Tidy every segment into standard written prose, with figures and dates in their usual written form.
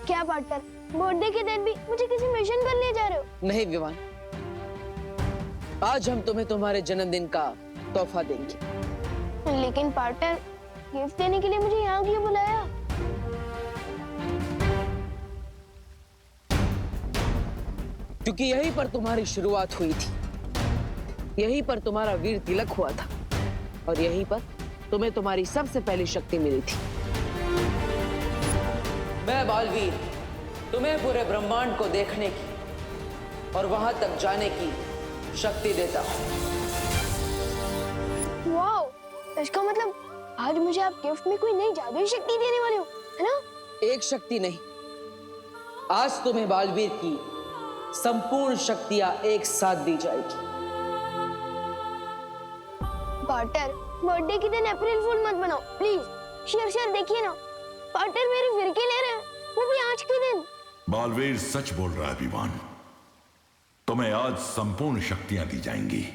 क्या partner, birthday के दिन भी मुझे किसी मिशन पर ले जा रहे हो? नहीं विवान, आज हम तुम्हें तुम्हारे जन्मदिन का तोहफा देंगे। लेकिन पार्टनर, गिफ्ट देने के लिए मुझे यहाँ क्यों बुलाया? क्योंकि यहीं पर तुम्हारी शुरुआत हुई थी, यहीं पर तुम्हारा वीर तिलक हुआ था और यहीं पर तुम्हें तुम्हारी सबसे पहली शक्ति मिली थी। मैं बालवीर तुम्हें पूरे ब्रह्मांड को देखने की और वहां तक जाने की शक्ति देता हूं। वाओ, इसका मतलब आज मुझे आप गिफ्ट में कोई नई जादुई शक्ति देने वाले हो, है ना? एक शक्ति नहीं, आज तुम्हें बालवीर की संपूर्ण शक्तियां एक साथ दी जाएगी। पार्टनर, बर्थडे के दिन अप्रैल फूल मत बनाओ प्लीज। शेर देखिए ना, पार्टनर मेरे फिरके ले रहे हैं, वो भी आज के दिन। बालवीर सच बोल रहा है विवान, तुम्हें आज संपूर्ण शक्तियां दी जाएंगी।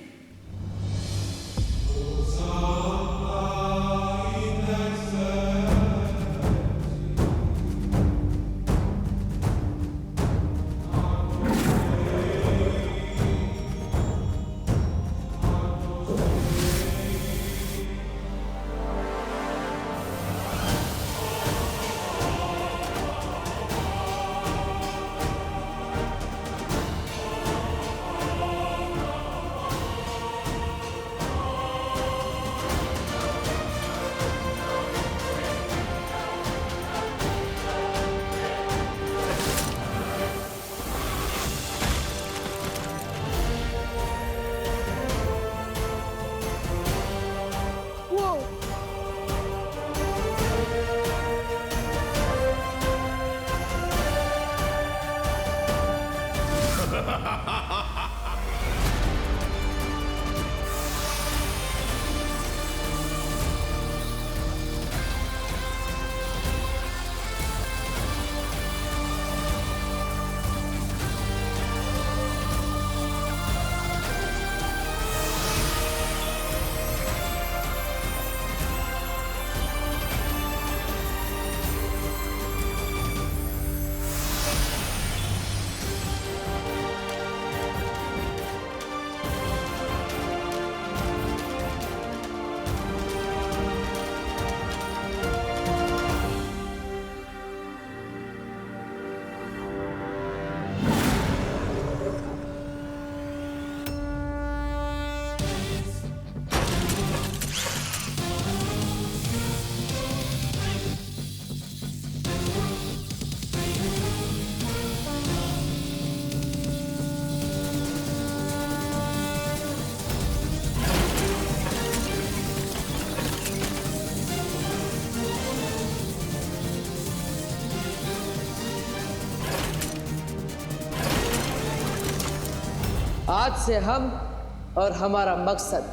आज से हम और हमारा मकसद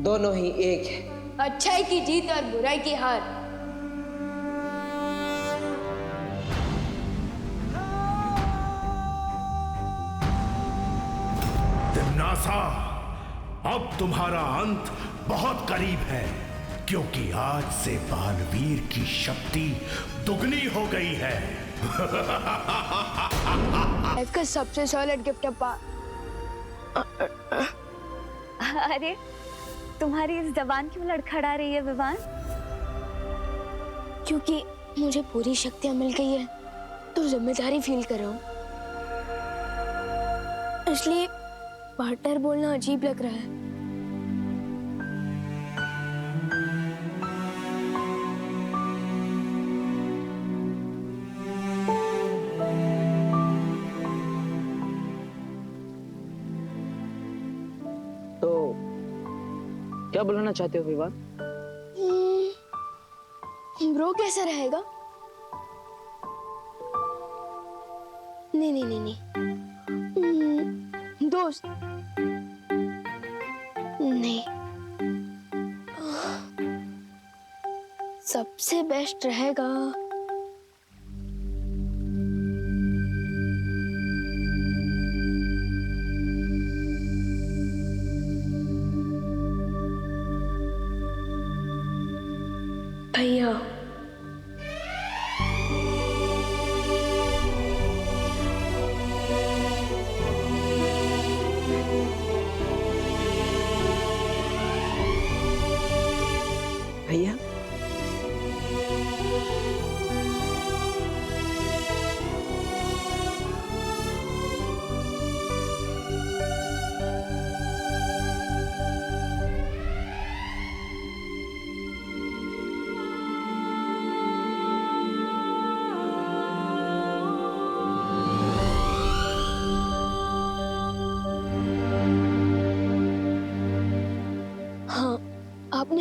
दोनों ही एक है। अच्छाई की जीत और बुराई की हार। तिम्नासा, अब तुम्हारा अंत बहुत करीब है, क्योंकि आज से बालवीर की शक्ति दुगनी हो गई है। लाइफ का सबसे सॉलिड गिफ्ट है। अरे, तुम्हारी इस जबान क्यों लड़खड़ा रही है विवान? क्योंकि मुझे पूरी शक्तियां मिल गई है, तो जिम्मेदारी फील कर रहा हूँ, इसलिए पार्टनर बोलना अजीब लग रहा है। क्या बुलाना चाहते हो विवान? ब्रो कैसा रहेगा? नहीं नहीं नहीं नहीं, दोस्त नहीं, सबसे बेस्ट रहेगा भैया।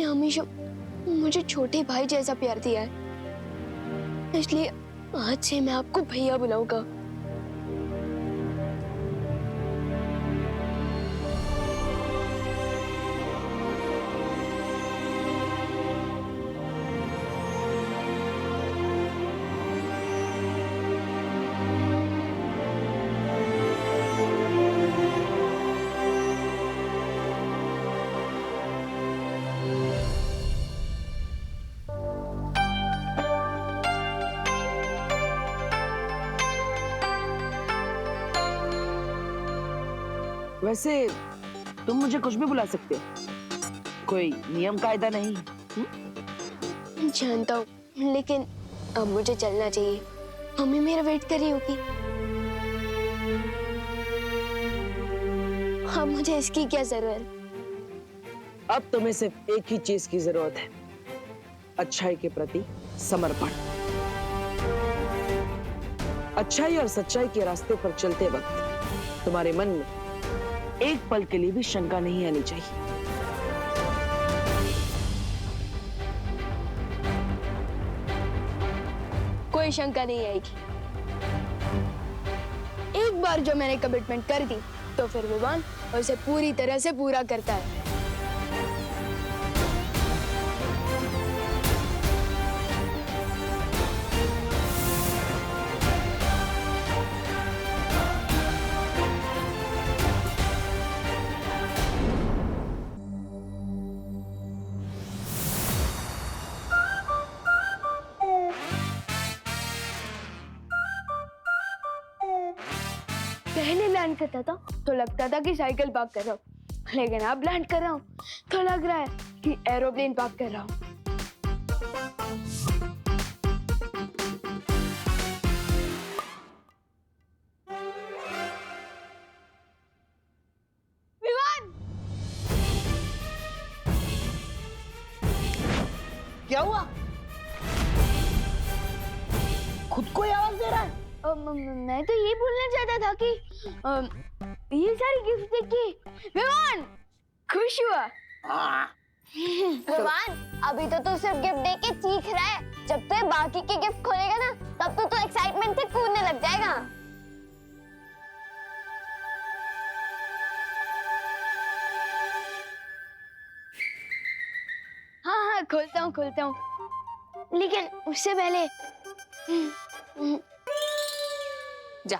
हमेशा मुझे छोटे भाई जैसा प्यार दिया है, इसलिए आज से मैं आपको भैया बुलाऊंगा। वैसे तुम मुझे कुछ भी बुला सकते हो, कोई नियम कायदा नहीं। जानता हूँ, लेकिन अब मुझे चलना चाहिए। मम्मी मेरा वेट कर रही होगी। अब मुझे इसकी क्या जरूरत? अब तुम्हें सिर्फ एक ही चीज की जरूरत है, अच्छाई के प्रति समर्पण। अच्छाई और सच्चाई के रास्ते पर चलते वक्त तुम्हारे मन में एक पल के लिए भी शंका नहीं आनी चाहिए। कोई शंका नहीं आएगी। एक बार जो मैंने कमिटमेंट कर दी तो फिर विवान उसे पूरी तरह से पूरा करता है। पहले लैंड करता था तो लगता था कि साइकिल पार्क कर रहा हूँ, लेकिन अब लैंड कर रहा हूँ तो लग रहा है कि एरोप्लेन पार्क कर रहा हूँ। विवान! क्या हुआ? खुद को ही आवाज दे रहा है? मैं तो ये बोलना चाहता था कि ये सारी गिफ्ट देख के विवान खुश हुआ। विवान, अभी तो तू सिर्फ गिफ्ट दे के चीख रहा है। जब तू बाकी के गिफ्ट खोलेगा ना, तब तो तू एक्साइटमेंट से कूदने लग जाएगा। हाँ, खोलता हूँ, लेकिन उससे पहले जा।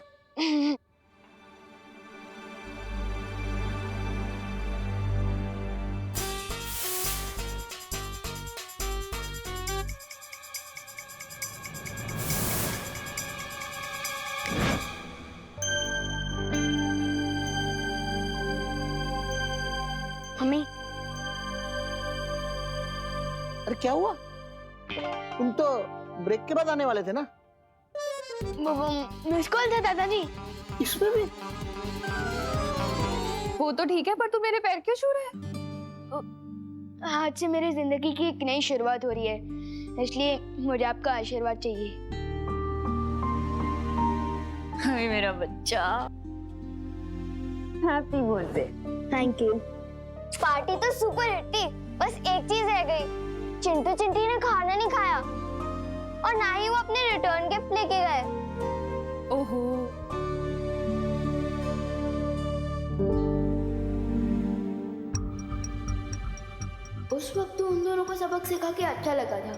मम्मी, अरे क्या हुआ? तुम तो ब्रेक के बाद आने वाले थे ना? मिस कॉल था दादाजी। इसमें भी? वो तो ठीक है, पर तू मेरे पैर क्यों छू रहा है? आज से मेरी जिंदगी की एक नई शुरुआत हो रही है, इसलिए मुझे आपका आशीर्वाद चाहिए। हाय मेरा बच्चा, happy birthday. Thank you. Party तो सुपर हिट थी, बस एक चीज रह गई। चिंटू चिंटी ने खाना नहीं खाया और ना ही वो अपने रिटर्न गिफ्ट लेके गए। ओहो, उस वक्त तो उन दोनों को सबक सिखा के अच्छा लगा था,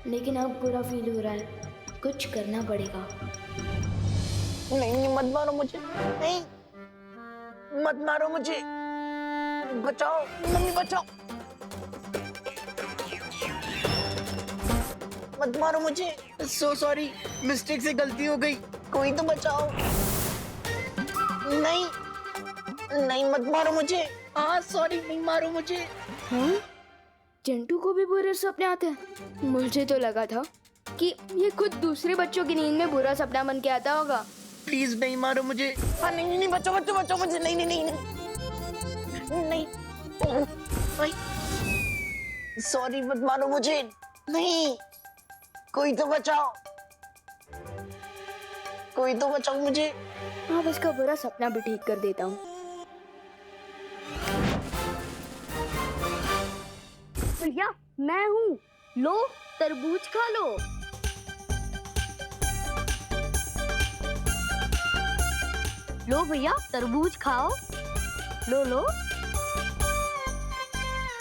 लेकिन अब बुरा फील हो रहा है। कुछ करना पड़ेगा। नहीं, मत मारो मुझे। नहीं, मत मारो मुझे। बचाओ मम्मी, बचाओ। मत मारो मुझे। सो सॉरी, मिस्टेक से गलती हो गई। कोई तो बचाओ। नहीं नहीं, मत मारो मुझे। हाँ सॉरी, नहीं मारो मुझे। हाँ? चिंटू को भी बुरे सपने आते हैं? मुझे तो लगा था कि ये खुद दूसरे बच्चों की नींद में बुरा सपना बन के आता होगा। प्लीज नहीं मारो मुझे। हाँ नहीं नहीं, बचाओ बचाओ बचाओ मुझे। नहीं नहीं नहीं नहीं नहीं, सॉरी, मत मारो मुझे। नहीं, कोई तो बचाओ, कोई तो बचाओ मुझे। अब इसका बुरा सपना भी ठीक कर देता हूँ। भैया मैं हूँ, लो तरबूज खा लो। लो भैया तरबूज खाओ, लो लो।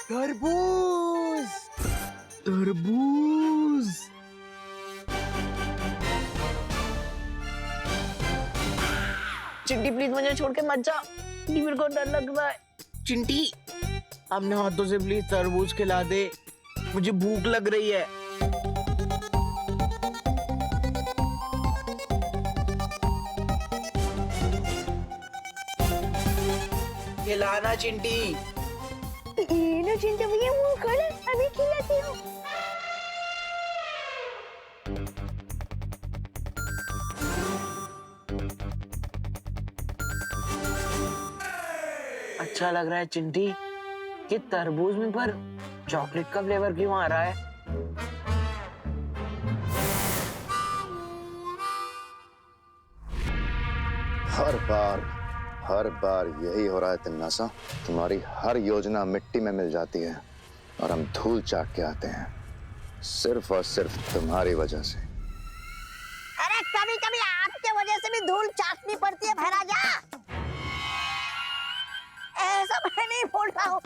तरबूज, तरबूज। चिंटी प्लीज मुझे छोड़ के मत जा, मेरे को डर लग रहा है। चिंटी अपने हाथों से प्लीज तरबूज खिला दे, मुझे भूख लग रही है। खिलाना चिंटी। ये लो चिंटू भैया, मुंह खोलो, अभी खिलाती हूँ। अच्छा लग रहा है चिंटी कि तरबूज में पर चॉकलेट का फ्लेवर क्यों आ रहा है? हर बार यही हो रहा है तिन्नासा। तुम्हारी हर योजना मिट्टी में मिल जाती है और हम धूल चाट के आते हैं, सिर्फ और सिर्फ तुम्हारी वजह से। अरे कभी कभी आपके वजह से भी धूल चाटनी पड़ती है भैराजा। ऐसा मैं नहीं बोल रहा हूँ।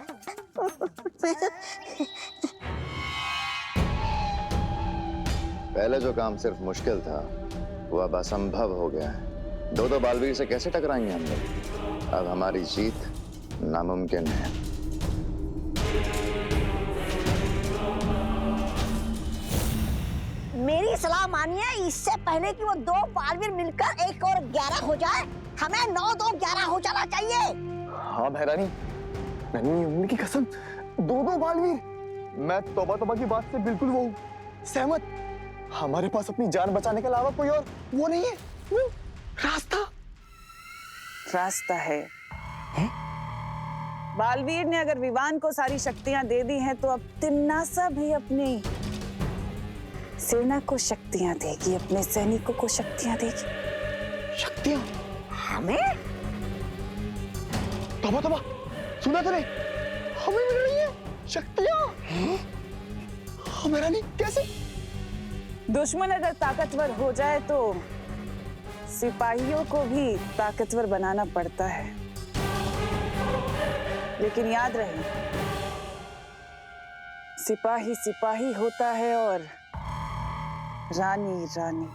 पहले जो काम सिर्फ मुश्किल था वो अब असंभव हो गया है। दो बालवीर से कैसे टकराएंगे हम लोग? अब हमारी जीत नामुमकिन है। मेरी सलाह मानिए, इससे पहले कि वो दो बालवीर मिलकर 1 और 11 हो जाए, हमें 9 2 11 हो जाना चाहिए। हाँ भैरानी, नन्ही उम्र की कसम, दो बालवीर। मैं तौबा की बात से बिल्कुल वो सहमत। हमारे पास अपनी जान बचाने के अलावा कोई और वो नहीं है रास्ता है? बालवीर ने अगर विवान को सारी शक्तियां दे दी हैं, तो अब तिन्नासा भी अपनी सेना को शक्तियां देगी, अपने सैनिकों को शक्तियां देगी। शक्तियां? हमें? तौबा, सुना तूने? हमें मिल रही है शक्तियां। हमारा नहीं, कैसे? दुश्मन अगर ताकतवर हो जाए तो सिपाहियों को भी ताकतवर बनाना पड़ता है। लेकिन याद रहे, सिपाही सिपाही होता है और रानी रानी।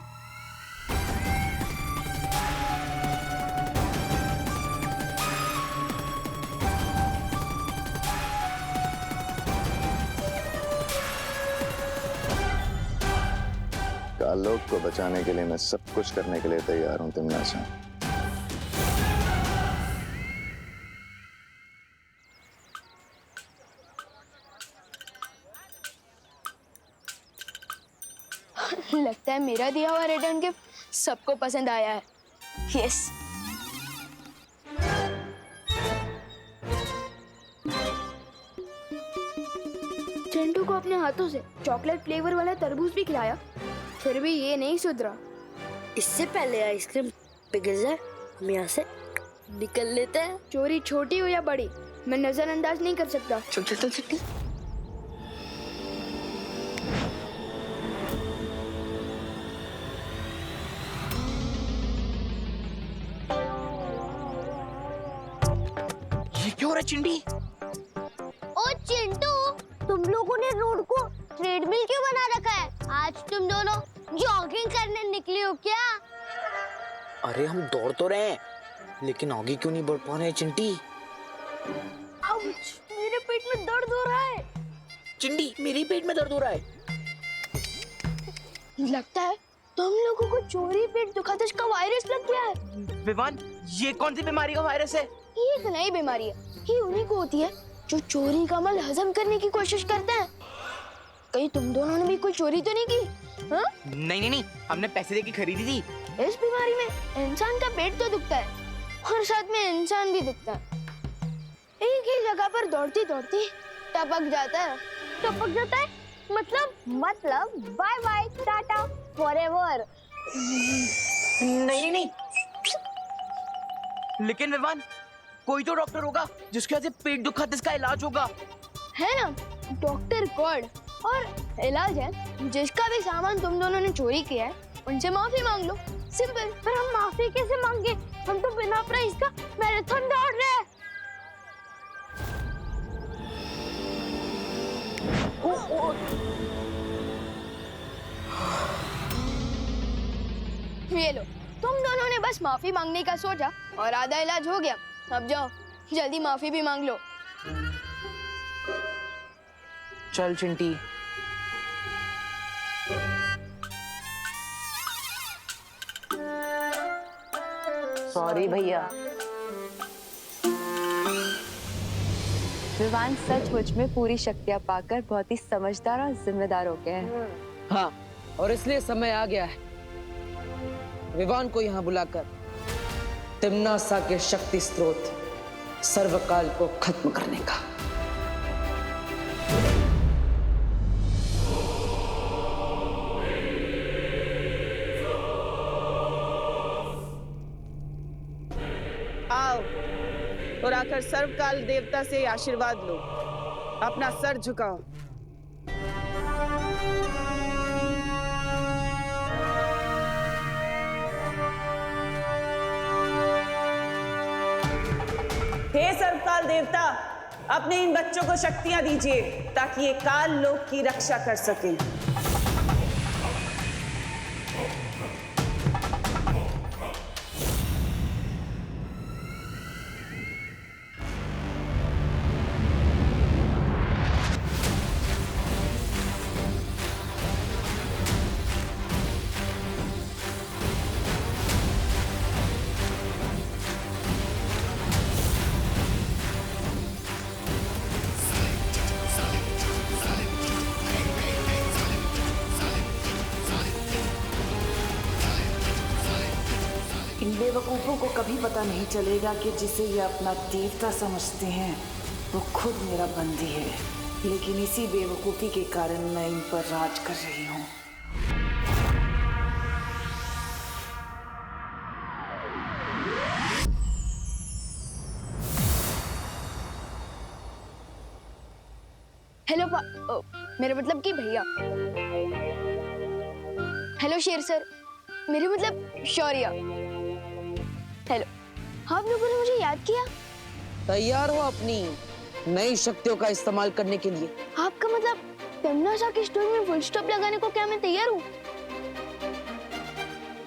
कालोक को बचाने के लिए मैं सब कुछ करने के लिए तैयार हूं तिन्नासा। लगता है मेरा दिया हुआ रिटर्न गिफ्ट सबको पसंद आया है। यस। चिंटू को अपने हाथों से चॉकलेट फ्लेवर वाला तरबूज भी खिलाया, फिर भी ये नहीं सुधरा। इससे पहले आइसक्रीम पिघल जाए, हम यहाँ से निकल लेते हैं। चोरी छोटी हो या बड़ी, मैं नजरअंदाज नहीं कर सकता। चल। ये क्यों हो रहा है चिंटी? ओ चिंटू, तुम लोगों ने रोड को ट्रेडमिल क्यों बना रखा है? आज तुम दोनों जॉगिंग करने निकले हो क्या? अरे हम दौड़ तो रहे हैं, लेकिन आगे क्यों नहीं बढ़ पा रहे हैं चिंटी? आउच, मेरे पेट में दर्द हो रहा है। चिंटी, मेरे पेट में दर्द हो रहा है। लगता है तुम लोगों को चोरी पेट दुखाते का वायरस लग गया है। विवान, ये कौन सी बीमारी का वायरस है? ये एक नई बीमारी है, ये उन्हीं को होती है जो चोरी का माल हजम करने की कोशिश करते हैं। कहीं तुम दोनों ने भी कोई चोरी तो नहीं की? हाँ? नहीं, हमने पैसे देके खरीदी थी। इस बीमारी में इंसान का पेट तो दुखता है और साथ में इंसान भी दुखता है। एक ही जगह पर दौड़ती दौड़ती टपक जाता है। मतलब बाय बाय टाटा फॉरएवर। नहीं। लेकिन विवान, कोई तो डॉक्टर होगा जिसके वजह से पेट दुखा, इसका इलाज होगा। है ना, डॉक्टर गॉड। और इलाज है, जिसका भी सामान तुम दोनों ने चोरी किया है उनसे माफी मांग लो, सिंपल। पर हम माफी कैसे मांगे, हम तो बिना प्राइस का मैराथन दौड़ रहे हैं। ये लो, तुम दोनों ने बस माफी मांगने का सोचा और आधा इलाज हो गया। अब जाओ जल्दी माफी भी मांग लो। चल चिंटी। सॉरी भैया। विवान सचमुच में पूरी शक्तियां पाकर बहुत ही समझदार और जिम्मेदार हो गए हैं। हाँ, और इसलिए समय आ गया है विवान को यहाँ बुलाकर तिम्नासा के शक्ति स्रोत सर्वकाल को खत्म करने का। आओ और आकर सर्वकाल देवता से आशीर्वाद लो। अपना सर झुकाओ। हे सर्वकाल देवता, अपने इन बच्चों को शक्तियां दीजिए ताकि ये काल लोक की रक्षा कर सकें। इन बेवकूफों को कभी पता नहीं चलेगा कि जिसे ये अपना देवता समझते हैं वो खुद मेरा बंदी है, लेकिन इसी बेवकूफी के कारण मैं इन पर राज कर रही हूँ। हेलो मेरा मतलब कि भैया। हेलो शेर सर, मेरे मतलब शौर्य। हेलो, आप लोगों ने मुझे याद किया? तैयार हो अपनी नई शक्तियों का इस्तेमाल करने के लिए? आपका मतलब तिम्नासा की स्टोरी में फुल स्टॉप लगाने को क्या मैं तैयार हूँ?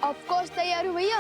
ऑफ कोर्स तैयार हूँ भैया।